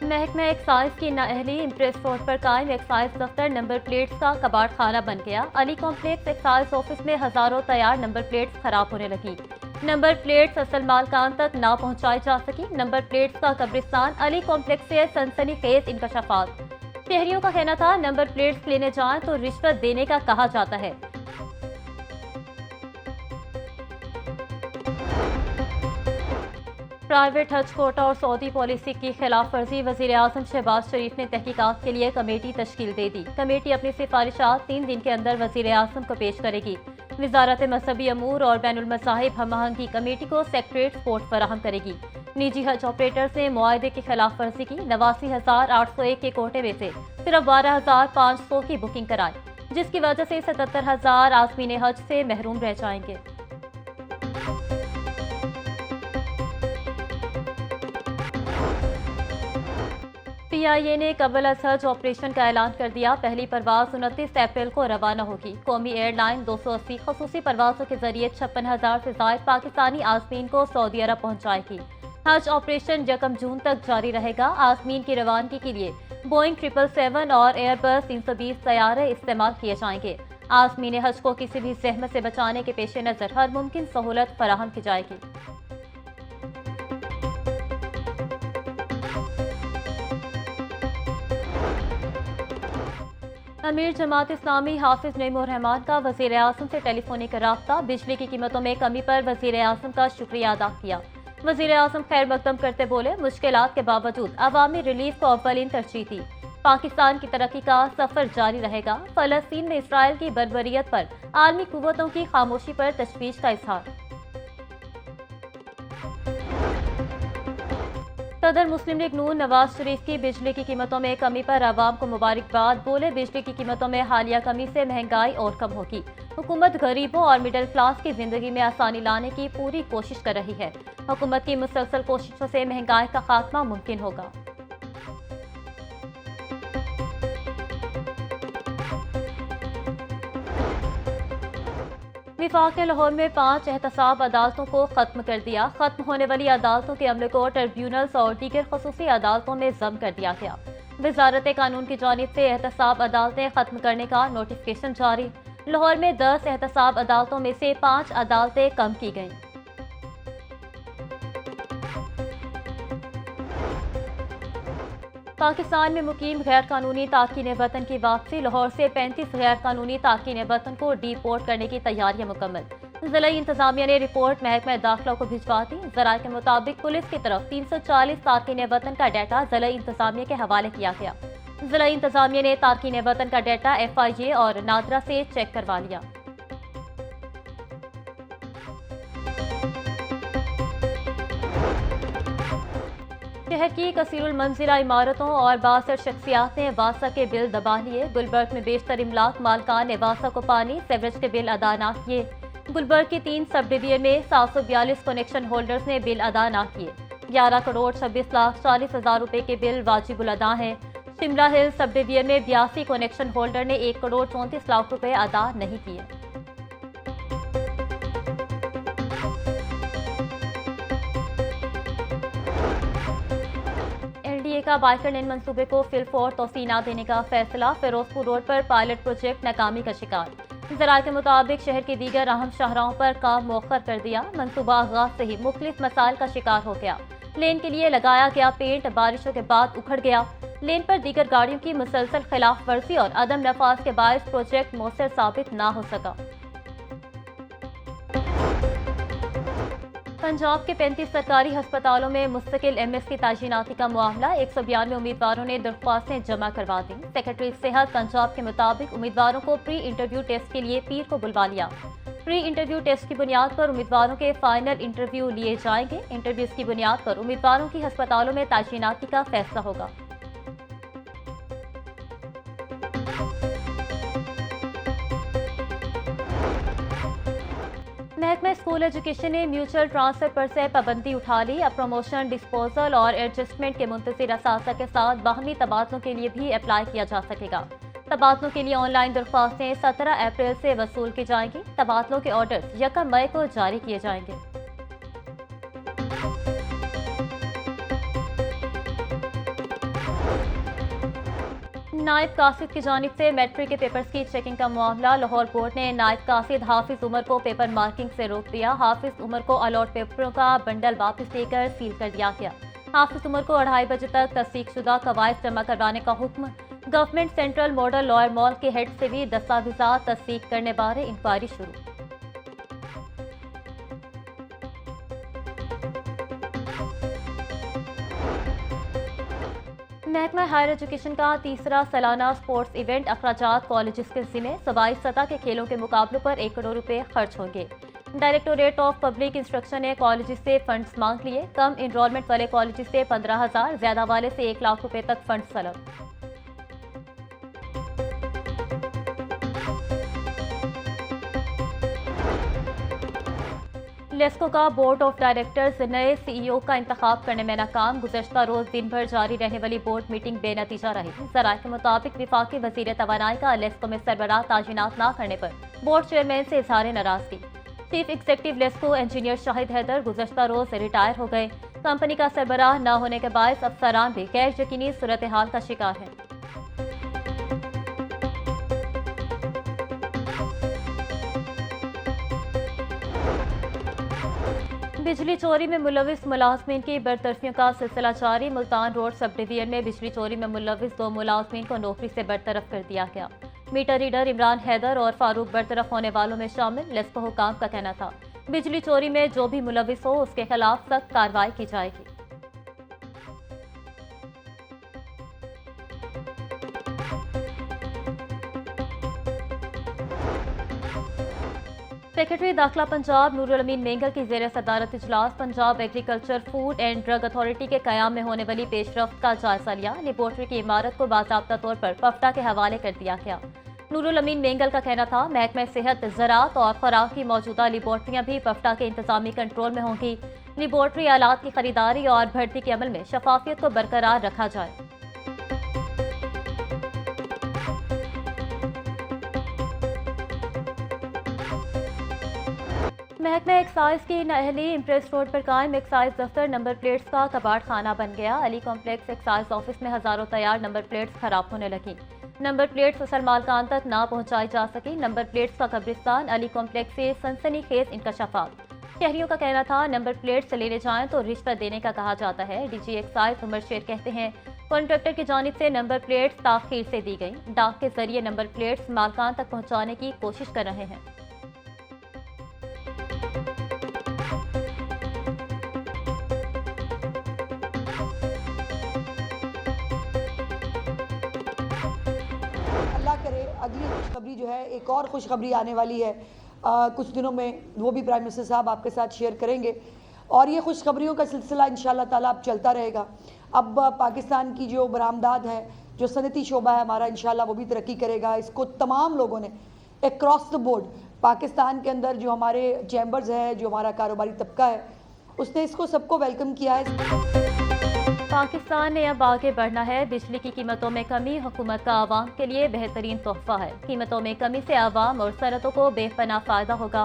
महकमा एक्साइज की नाअहली impress road पर कायम एक्साइज दफ्तर नंबर प्लेट्स का कबाड़ खाना बन गया। अली कॉम्प्लेक्स एक्साइज ऑफिस में हजारों तैयार नंबर प्लेट्स खराब होने लगी। नंबर प्लेट्स असल मालकान तक ना पहुंचाई जा सकी। नंबर प्लेट्स का कब्रिस्तान अली कॉम्प्लेक्स से सनसनीखेज इंकशाफात। शहरियों का कहना था नंबर प्लेट्स लेने जाएं तो रिश्वत देने का कहा जाता है। प्राइवेट हज कोटा और सऊदी पॉलिसी की खिलाफ वर्जी। वजीर आजम शहबाज शरीफ ने तहकीकात के लिए कमेटी तश्कील दे दी। कमेटी अपनी सिफारिशात 3 दिन के अंदर वजीर आजम को पेश करेगी। वजारत मजहबी अमूर और बैनुल मज़ाहिब हम आहंगी कमेटी को सेक्रेटरीट सपोर्ट फराहम करेगी। निजी हज ऑपरेटर्स ने मुआहदे की खिलाफ वर्जी की। 89,801 के कोटे में से सिर्फ 12,500 की बुकिंग कराई, जिसकी वजह से 77,000 आज़मीन हज से महरूम रह जाएंगे। PIA ने कबल अज हज ऑपरेशन का ऐलान कर दिया। पहली परवाज 29 अप्रैल को रवाना होगी। कौमी एयरलाइन 280 खसूसी परवाजों के जरिए 56,000 से ज्यादा पाकिस्तानी आज़मीन को सऊदी अरब पहुंचाएगी। हज ऑपरेशन 1 जून तक जारी रहेगा। आज़मीन की रवानगी के लिए बोइंग 777 और एयरबस 320 तैयारे इस्तेमाल किए जाएंगे। आज़मीन हज को किसी भी जहमत से बचाने के पेश नज़र हर मुमकिन सहूलत फराहम की जाएगी। अमीर जमात इस्लामी हाफिज नईमुर रहमान का वज़ीर आज़म से टेलीफोनिक राब्ता। बिजली की कीमतों में कमी पर वज़ीर आज़म का शुक्रिया अदा किया। वज़ीर आज़म खैर मकदम करते बोले, मुश्किलात के बावजूद अवामी रिलीफ को अव्वलीन तरजीह दी। पाकिस्तान की तरक्की का सफर जारी रहेगा। फ़लस्तीन में इसराइल की बर्बरियत पर आलमी कुव्वतों की खामोशी पर तशवीश का इजहार। सदर मुस्लिम लीग नून नवाज शरीफ की बिजली की कीमतों में कमी पर अवाम को मुबारकबाद। बोले, बिजली की कीमतों में हालिया कमी से महंगाई और कम होगी। हुकूमत गरीबों और मिडिल क्लास की जिंदगी में आसानी लाने की पूरी कोशिश कर रही है। हुकूमत की मुसलसल कोशिशों से महंगाई का खात्मा मुमकिन होगा। विफाक ने लाहौर में 5 एहतसाब अदालतों को खत्म कर दिया। खत्म होने वाली अदालतों के अमले को ट्रिब्यूनल्स और दीगर खसूसी अदालतों में जम कर दिया गया। वजारत कानून की जानिब से एहतसाब अदालतें खत्म करने का नोटिफिकेशन जारी। लाहौर में 10 एहतसाब अदालतों में से 5 अदालतें कम की गईं। पाकिस्तान में मुकीम गैर कानूनी तारकीन वतन की वापसी। लाहौर से 35 गैर कानूनी तारकीन वतन को डिपोर्ट करने की तैयारियां मुकम्मल। जिला इंतजामिया ने रिपोर्ट महकमा दाखिला को भिजवा दी। जराये के मुताबिक पुलिस की तरफ 340 तारकीन वतन का डाटा जिला इंतजामिया के हवाले किया गया। जिला इंतजामिया ने तारकीन वतन का डाटा FIA और नादरा से चेक करवा लिया। शहर की कसीरुल मंजिला इमारतों और बासर शख्सियात ने वासा के बिल दबा लिए। गुलबर्ग में बेशतर इमलाक मालकान ने वासा को पानी सेवरेज के बिल अदा न किए। गुलबर्ग की 3 सब डिवीजन में 742 कनेक्शन होल्डर्स ने बिल अदा न किए। 11 करोड़ 26 लाख 40 हजार रुपए के बिल वाजिबुल अदा हैं। शिमला हिल सब डिवीजन में 82 कनेक्शन होल्डर ने 1 करोड़ 34 लाख रुपए अदा नहीं किए। का बाइकर लेन मंसूबे को फिलफौर तौसी न देने का फैसला। फिरोजपुर रोड पर पायलट प्रोजेक्ट नाकामी का शिकार। जराये के मुताबिक शहर के दीगर अहम शाहराहों पर काम मौखर कर दिया। मंसूबा आगाज से ही मुख्तलिफ मसाइल का शिकार हो गया। लेन के लिए लगाया गया पेंट बारिशों के बाद उखड़ गया। लेन पर दीगर गाड़ियों की मुसलसल खिलाफ वर्जी और अदम नफाज के बायस प्रोजेक्ट मौसर साबित न हो सका। पंजाब के 35 सरकारी अस्पतालों में मुस्तकिल MS की तायीनाती का मामला। 192 उम्मीदवारों ने दरख्वास्तें जमा करवा दी। सेक्रेटरी सेहत पंजाब के मुताबिक उम्मीदवारों को प्री इंटरव्यू टेस्ट के लिए पीर को बुलवा लिया। प्री इंटरव्यू टेस्ट की बुनियाद पर उम्मीदवारों के फाइनल इंटरव्यू लिए जाएंगे। इंटरव्यूज की बुनियाद पर उम्मीदवारों की अस्पतालों में तायीनाती का फैसला होगा। महकमा स्कूल एजुकेशन ने म्यूचुअल ट्रांसफर पर से पाबंदी उठा ली। अब प्रमोशन, डिस्पोजल और एडजस्टमेंट के मुंतज़िर असासा के साथ बाहमी तबादलों के लिए भी अप्लाई किया जा सकेगा। तबादलों के लिए ऑनलाइन दरख्वास्तें 17 अप्रैल से वसूल की जाएंगी। तबादलों के ऑर्डर 1 मई को जारी किए जाएंगे। नायब कासिद की जानिब से मैट्रिक के पेपर्स की चेकिंग का मामला। लाहौर बोर्ड ने नायब कासिद हाफिज उमर को पेपर मार्किंग से रोक दिया। हाफिज उमर को अलॉट पेपरों का बंडल वापस लेकर सील कर दिया गया। हाफिज उमर को 2:30 बजे तक तस्दीकशुदा कवायद जमा करवाने का हुक्म। Government central model lawyer mall के हेड से भी दस्तावेजात तस्दीक करने बारे इंक्वायरी शुरू। महकमा हायर एजुकेशन का तीसरा सालाना स्पोर्ट्स इवेंट अखराजात कॉलेजेस के जिम्मे। सूबाई सतह के खेलों के मुकाबलों पर 1 करोड़ रुपए खर्च होंगे। डायरेक्टोरेट ऑफ पब्लिक इंस्ट्रक्शन ने कॉलेजेस से फंड्स मांग लिए। कम इनरोलमेंट वाले कॉलेजेस से 15,000, ज्यादा वाले से 1 लाख रुपए तक फंड्स तलब। लेस्को का बोर्ड ऑफ डायरेक्टर्स नए सीईओ का इंतखाब करने में नाकाम। गुज़श्ता रोज दिन भर जारी रहने वाली बोर्ड मीटिंग बेनतीजा रही। ज़राए के मुताबिक विफाकी वज़ीर तवानाई का लेस्को में सरबराह तायिनात न करने पर बोर्ड चेयरमैन से इजहार नाराजगी। Chief executive LESCO engineer Shahid Haider गुज़श्ता रोज रिटायर हो गए। कंपनी का सरबराह न होने के बायस अफसरान भी गैर यकीनी सूरत हाल का शिकार हैं। बिजली चोरी में मुलविस मुलाजमीन की बरतरफियों का सिलसिला जारी। मुल्तान रोड सब डिवीजन में बिजली चोरी में मुलविस 2 मुलाजमीन को नौकरी से बरतरफ कर दिया गया। मीटर रीडर इमरान हैदर और फारूक बरतरफ होने वालों में शामिल। लेस्को हुकाम का कहना था बिजली चोरी में जो भी मुलविस हो उसके खिलाफ सख्त कार्रवाई की जाएगी। सेक्रेटरी दाखिला पंजाब नूरुल अमीन मेंगल की ज़ेर सदारत इजलास Punjab agriculture food and drug authority के क़याम में होने वाली पेशरफ्त का जायजा लिया। लेबोरेटरी की इमारत को बाज़ाब्ता तौर पर पफ्टा के हवाले कर दिया गया। नूरुल अमीन मेंगल का कहना था महकमा सेहत, ज़राअत और खुराक की मौजूदा लेबोरेटरियाँ भी पफ्टा के इंतजामी कंट्रोल में होंगी। लेबोरेटरी आलात की खरीदारी और भर्ती के अमल में शफाफियत को बरकरार रखा जाए। महकमा एक्साइज की नहली इम्प्रेस रोड पर कायम एक्साइज दफ्तर नंबर प्लेट्स का कबाड़ खाना बन गया। अली कॉम्प्लेक्स एक्साइज ऑफिस में हजारों तैयार नंबर प्लेट्स खराब होने लगी। नंबर प्लेट्स असल मालकान तक ना पहुंचाई जा सकी। नंबर प्लेट्स का कब्रिस्तान अली कॉम्प्लेक्स से सनसनीखेज इंकशाफात। शहरियों का कहना था नंबर प्लेट्स लेने जाएं तो रिश्वत देने का कहा जाता है। डीजी एक्साइज उमर शेर कहते हैं कॉन्ट्रैक्टर की जानिब से नंबर प्लेट्स ताखीर से दी गई। डाक के जरिए नंबर प्लेट्स मालकान तक पहुँचाने की कोशिश कर रहे हैं। अगली खुशखबरी जो है एक और खुशखबरी आने वाली है कुछ दिनों में, वो भी प्राइम मिनिस्टर साहब आपके साथ शेयर करेंगे और ये खुशखबरियों का सिलसिला इंशाल्लाह ताला अब चलता रहेगा। अब पाकिस्तान की जो बरामदात है, जो सनती शोबा है हमारा, इंशाल्लाह वो भी तरक्की करेगा। इसको तमाम लोगों ने अक्रॉस द बोर्ड पाकिस्तान के अंदर जो हमारे चैम्बर्स है, जो हमारा कारोबारी तबका है, उसने इसको सबको वेलकम किया है। पाकिस्तान ने अब आगे बढ़ना है। बिजली की कीमतों में कमी हुकूमत का आवाम के लिए बेहतरीन तोहफा है। कीमतों में कमी से आवाम और सनतों को बेपनाह फायदा होगा।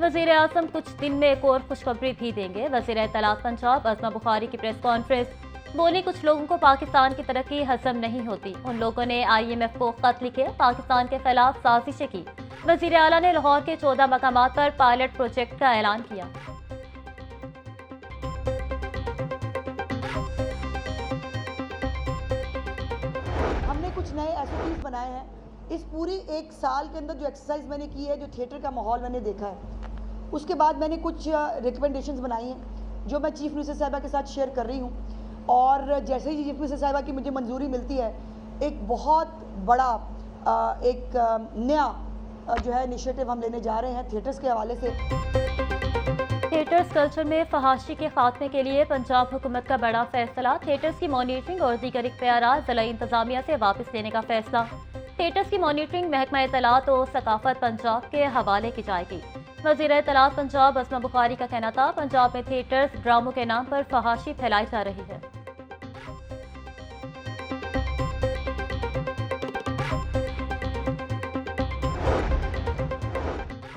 वज़ीर आज़म कुछ दिन में एक और खुशखबरी भी देंगे। वज़ीर इत्तलात पंजाब अज़मा बुखारी की प्रेस कॉन्फ्रेंस। बोली कुछ लोगों को पाकिस्तान की तरक्की हजम नहीं होती। उन लोगों ने IMF को खत लिखे, पाकिस्तान के खिलाफ साजिशें की। वज़ीर आला ने लाहौर के 14 मकामात पर पायलट प्रोजेक्ट का ऐलान किया। कुछ नए SOPs बनाए हैं। इस पूरी 1 साल के अंदर जो एक्सरसाइज मैंने की है, जो थिएटर का माहौल मैंने देखा है, उसके बाद मैंने कुछ रिकमेंडेशंस बनाई हैं जो मैं चीफ मिनिस्टर साहिबा के साथ शेयर कर रही हूँ। और जैसे ही चीफ मिनिस्टर साहिबा की मुझे मंजूरी मिलती है, एक बहुत बड़ा एक नया जो है इनिशिएटिव हम लेने जा रहे हैं थिएटर्स के हवाले से। थिएटर्स कल्चर में फहाशी के खात्मे के लिए पंजाब हुकूमत का बड़ा फैसला। थिएटर्स की मॉनिटरिंग और दीगर इख्तियारात ज़िला इंतजामिया से वापस लेने का फैसला। थिएटर्स की मॉनिटरिंग महकमा इत्तलात और सकाफत पंजाब के हवाले की जाएगी। वज़ीर इत्तलात पंजाब अज़मा बुखारी का कहना था पंजाब में थिएटर्स ड्रामों के नाम पर फहाशी फैलाई जा रही है।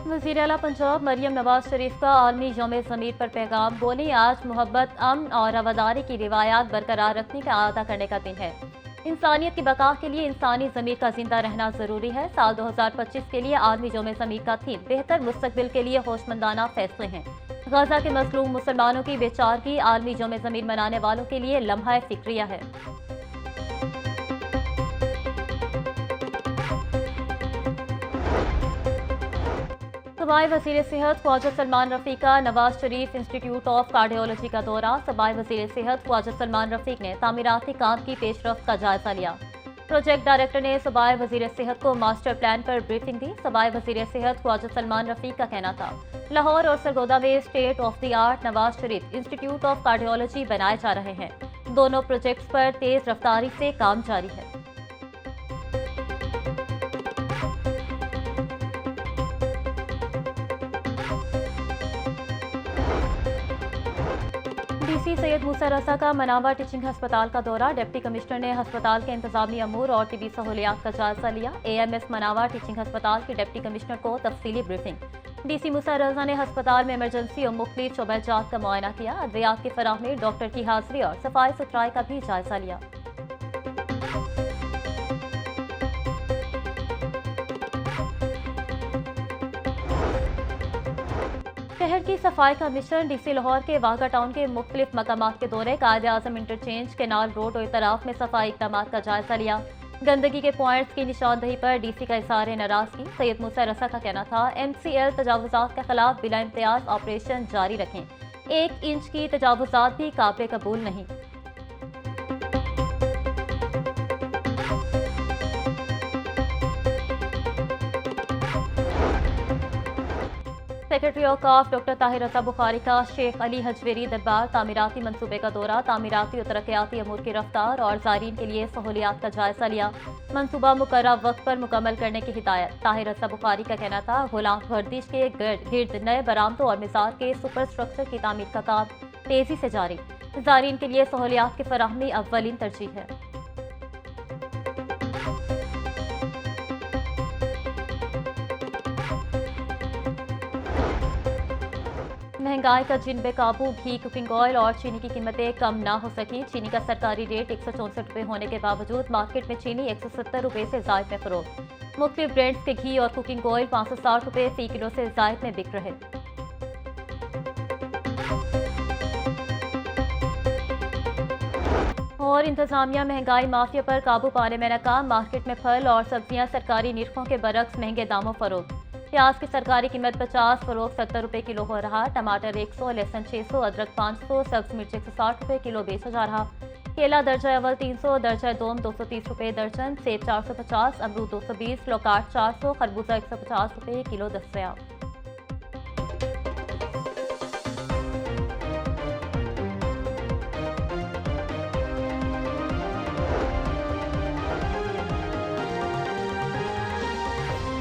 वज़ीर आला पंजाब मरियम नवाज शरीफ का आलमी यौम ज़मीर पर पैगाम। बोली आज मोहब्बत, अमन और रवादारी की रिवायात बरकरार रखने का अदा करने का दिन है। इंसानियत की बका के लिए इंसानी ज़मीर का जिंदा रहना जरूरी है। साल 2025 के लिए आलमी यौम ज़मीर का थीम बेहतर मुस्तकबिल के लिए होशमंदाना फैसले हैं। गजा के मजलूम मुसलमानों की बेचारगी आलमी यौम ज़मीर मनाने वालों के लिए लम्हा फिक्रिया है। सूबाई वज़ीर सेहत ख्वाजा सलमान रफ़ीक का Nawaz Sharif institute of cardiology का दौरा। सूबाई वज़ीर सेहत ख्वाजा सलमान रफ़ीक ने तामीराती काम की पेशरफ्त का जायजा लिया। प्रोजेक्ट डायरेक्टर ने सूबाई वज़ीर सेहत को मास्टर प्लान पर ब्रीफिंग दी। सूबाई वज़ीर सेहत ख्वाजा सलमान रफ़ीक का कहना था, लाहौर और सरगोदा में state of the art Nawaz Sharif institute of cardiology बनाए जा रहे हैं। दोनों प्रोजेक्ट्स पर तेज रफ्तारी से काम जारी है। डीसी सैयद मूसा रजा का मनावा टीचिंग अस्पताल का दौरा। डिप्टी कमिश्नर ने अस्पताल के इंतजामी अमूर और तिबी सहूलियात का जायजा लिया। AMS मनावा टीचिंग अस्पताल के डिप्टी कमिश्नर को तफसीली ब्रीफिंग। डीसी मूसा रजा ने अस्पताल में इमरजेंसी और मुख्तलिफ शोबाजात का मुआयना किया। अद्वियात की फराहमी, डॉक्टर की हाजिरी और सफाई सुथराई का भी जायजा लिया। शहर की सफाई का मिशन डीसी लाहौर के वाघा टाउन के मुख्तलिफ मकामात के दौरे, कायद-ए-आज़म इंटरचेंज, केनाल रोड और इतराफ में सफाई इक़दाम का जायजा लिया। गंदगी के पॉइंट्स की निशानदही पर डीसी का इज़हार नाराजगी। सैयद मूसा रजा का कहना था, MCL तजावुज़ात के खिलाफ बिला इम्तियाज ऑपरेशन जारी रखें। 1 इंच की तजावुज़ात भी काबिल कबूल नहीं। सेक्रेटरी औकाफ डॉक्टर ताहिर रज़ा बुखारी का शेख अली हजवेरी दरबार तामीराती मंसूबे का दौरा। तामीराती और तरक्याती अमूर की रफ्तार और ज़ायरीन के लिए सहूलियात का जायजा लिया। मंसूबा मुकर्रर वक्त पर मुकम्मल करने की हिदायत। ताहिर रज़ा बुखारी का कहना था, गुलाम गर्दिश के गिर्द नए बरामदों और मिसाल के सुपर स्ट्रक्चर की तामीर का काम तेजी से जारी। ज़ायरीन के लिए सहूलियात की फराहमी अव्वलीन तरजीह है। महंगाई का जिन बेकाबू, घी, कुकिंग ऑयल और चीनी की कीमतें कम ना हो सकी। चीनी का सरकारी रेट 164 रुपये होने के बावजूद मार्केट में चीनी 170 रुपये से जायद में फरोख्त। मुख्तलिफ ब्रांड्स के घी और कुकिंग ऑयल 560 रुपये फी किलो से जायद में बिक रहे। और इंतजामिया महंगाई माफिया पर काबू पाने में नाकाम। मार्केट में फल और सब्जियां सरकारी निर्खों के बरक्स महंगे दामों फरोख्त। प्याज की सरकारी कीमत 50, फरोख्त 70 रुपये किलो हो रहा। टमाटर 100, लहसुन 600, अदरक 500, सब्ज मिर्च 160 रुपये किलो बेचा जा रहा। केला दर्जा अव्वल 300, दर्जा दोम 230 रुपये दर्जन, सेब 450, अमरूद 220, लौकाट 400, खरबूजा 150 रुपये किलो दस्तयाब।